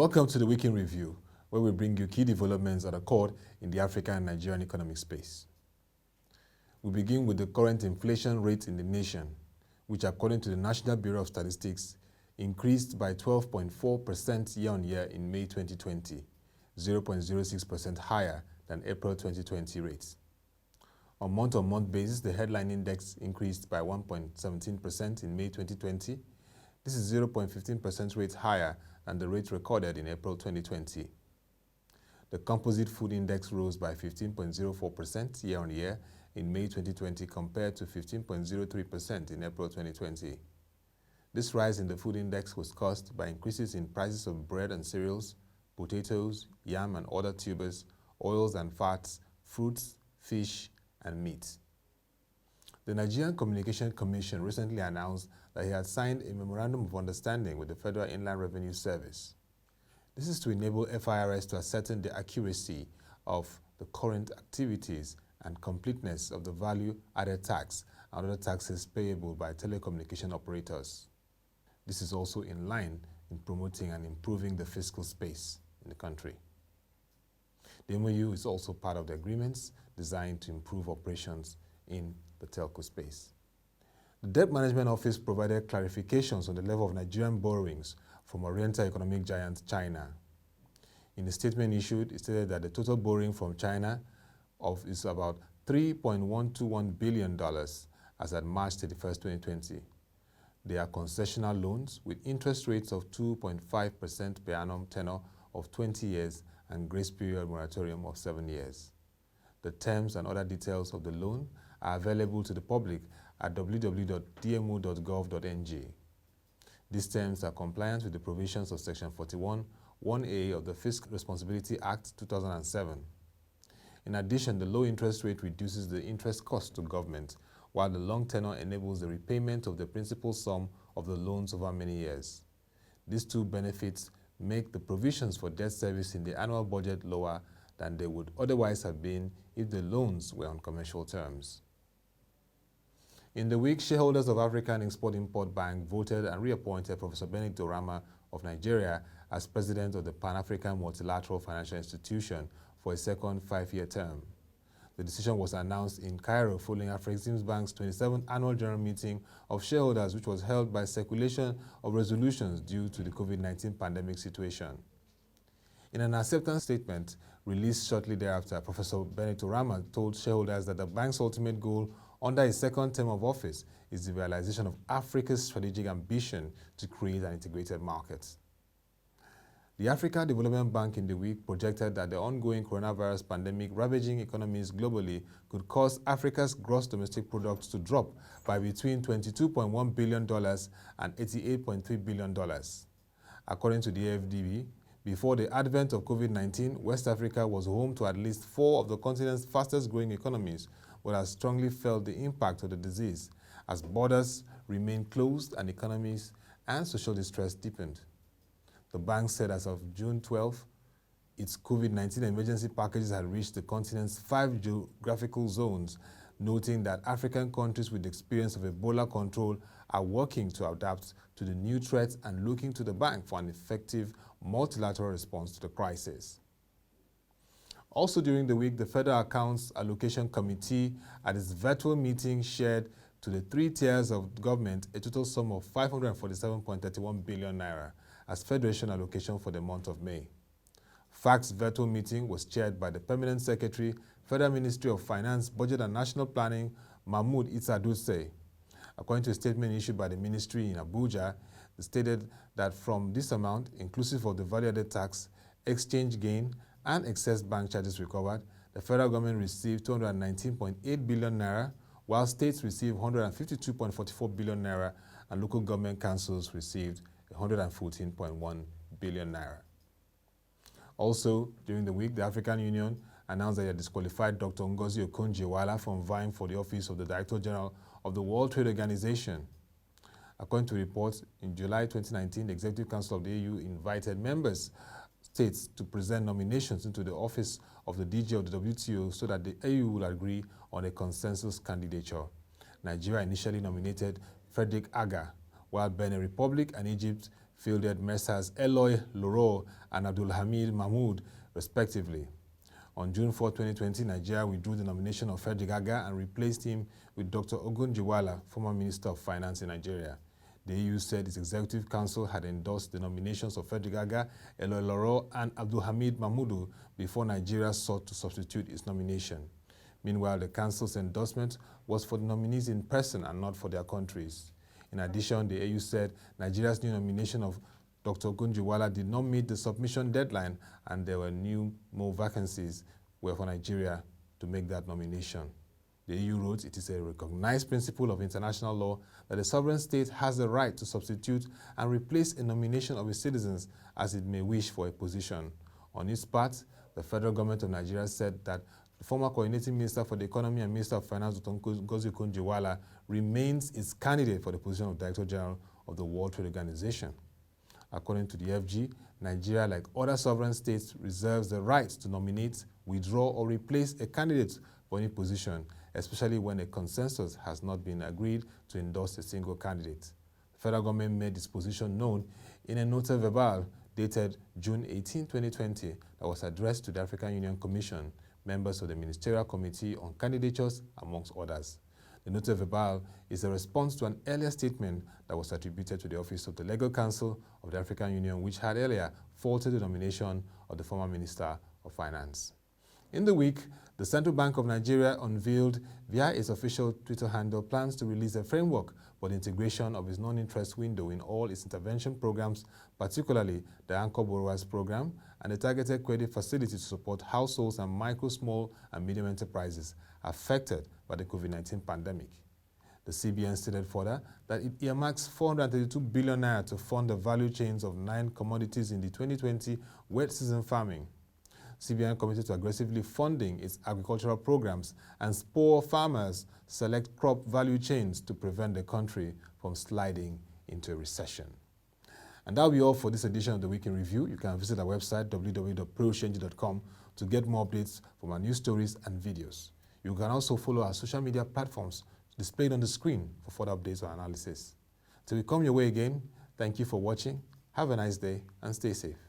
Welcome to the Week in Review, where we bring you key developments that occurred in the African and Nigerian economic space. We begin with the current inflation rate in the nation, which according to the National Bureau of Statistics, increased by 12.4% year-on-year in May 2020, 0.06% higher than April 2020 rates. On month-on-month basis, the headline index increased by 1.17% in May 2020. This is 0.15% rate higher than the rate recorded in April 2020. The composite food index rose by 15.04% year-on-year in May 2020 compared to 15.03% in April 2020. This rise in the food index was caused by increases in prices of bread and cereals, potatoes, yam and other tubers, oils and fats, fruits, fish, and meat. The Nigerian Communications Commission recently announced that he had signed a memorandum of understanding with the Federal Inland Revenue Service. This is to enable FIRS to ascertain the accuracy of the current activities and completeness of the value-added tax and other taxes payable by telecommunication operators. This is also in line in promoting and improving the fiscal space in the country. The MOU is also part of the agreements designed to improve operations in the telco space. The Debt Management Office provided clarifications on the level of Nigerian borrowings from Oriental economic giant China. In the statement issued, it stated that the total borrowing from China is about $3.121 billion as at March 31, 2020. They are concessional loans with interest rates of 2.5% per annum tenor of 20 years and grace period moratorium of 7 years. The terms and other details of the loan are available to the public at www.dmo.gov.ng. These terms are compliant with the provisions of Section 41(1)(a) of the Fiscal Responsibility Act 2007. In addition, the low interest rate reduces the interest cost to government, while the long tenor enables the repayment of the principal sum of the loans over many years. These two benefits make the provisions for debt service in the annual budget lower than they would otherwise have been if the loans were on commercial terms. In the week, shareholders of African Export-Import Bank voted and reappointed Professor Benedict Oramah of Nigeria as president of the Pan-African Multilateral Financial Institution for a second 5-year term. The decision was announced in Cairo following Afrexim Bank's 27th annual general meeting of shareholders, which was held by circulation of resolutions due to the COVID-19 pandemic situation. In an acceptance statement released shortly thereafter, Professor Benedict Oramah told shareholders that the bank's ultimate goal under his second term of office is the realization of Africa's strategic ambition to create an integrated market. The Africa Development Bank in the week projected that the ongoing coronavirus pandemic ravaging economies globally could cause Africa's gross domestic product to drop by between $22.1 billion and $88.3 billion. According to the AFDB, before the advent of COVID-19, West Africa was home to at least 4 of the continent's fastest growing economies, but has strongly felt the impact of the disease as borders remained closed and economies and social distress deepened. The bank said as of June 12, its COVID-19 emergency packages had reached the continent's 5 geographical zones, noting that African countries with experience of Ebola control are working to adapt to the new threats and looking to the bank for an effective multilateral response to the crisis. Also during the week, the Federal Accounts Allocation Committee at its virtual meeting shared to the 3 tiers of government a total sum of 547.31 billion naira as Federation allocation for the month of May. FACT's virtual meeting was chaired by the Permanent Secretary, Federal Ministry of Finance, Budget and National Planning, Mahmoud Issa Dutse. According to a statement issued by the ministry in Abuja, it stated that from this amount, inclusive of the value-added tax, exchange gain, and excess bank charges recovered, the federal government received 219.8 billion naira, while states received 152.44 billion naira, and local government councils received 114.1 billion naira. Also, during the week, the African Union announced that it had disqualified Dr. Ngozi Okonjo-Iweala from vying for the office of the Director General of the World Trade Organization. According to reports, in July 2019, the Executive Council of the AU invited members states to present nominations into the office of the DG of the WTO so that the AU will agree on a consensus candidature. Nigeria initially nominated Frederick Aga, while Benin Republic and Egypt fielded Messrs. Eloy Loro and Abdulhamid Mahmoud, respectively. On June 4, 2020, Nigeria withdrew the nomination of Frederick Aga and replaced him with Dr. Ogunjiwala, former Minister of Finance in Nigeria. The EU said its Executive Council had endorsed the nominations of Frederick Aga, Eloy Loro, and Abdulhamid Mahmoud before Nigeria sought to substitute its nomination. Meanwhile, the Council's endorsement was for the nominees in person and not for their countries. In addition, the EU said Nigeria's new nomination of Dr. Ogunjiwala did not meet the submission deadline and there were more vacancies were for Nigeria to make that nomination. The EU wrote, it is a recognized principle of international law that a sovereign state has the right to substitute and replace a nomination of its citizens as it may wish for a position. On its part, the federal government of Nigeria said that the former coordinating minister for the economy and minister of finance, Dr. Ngozi Okonjo-Iweala, remains its candidate for the position of Director General of the World Trade Organization. According to the FG, Nigeria, like other sovereign states, reserves the right to nominate, withdraw, or replace a candidate for any position, especially when a consensus has not been agreed to endorse a single candidate. The federal government made this position known in a note verbal dated June 18, 2020, that was addressed to the African Union Commission, members of the Ministerial Committee on Candidatures, amongst others. The note verbal is a response to an earlier statement that was attributed to the Office of the Legal Counsel of the African Union, which had earlier faulted the nomination of the former Minister of Finance. In the week, the Central Bank of Nigeria unveiled via its official Twitter handle plans to release a framework for the integration of its non-interest window in all its intervention programs, particularly the Anchor Borrowers Program and the Targeted Credit Facility to support households and micro, small and medium enterprises affected by the COVID-19 pandemic. The CBN stated further that it earmarks 432 billion naira to fund the value chains of 9 commodities in the 2020 wet season farming. CBN committed to aggressively funding its agricultural programs and spur farmers select crop value chains to prevent the country from sliding into a recession. And that will be all for this edition of the Week in Review. You can visit our website www.proshange.com to get more updates from our news stories and videos. You can also follow our social media platforms displayed on the screen for further updates or analysis. Till we come your way again, thank you for watching, have a nice day and stay safe.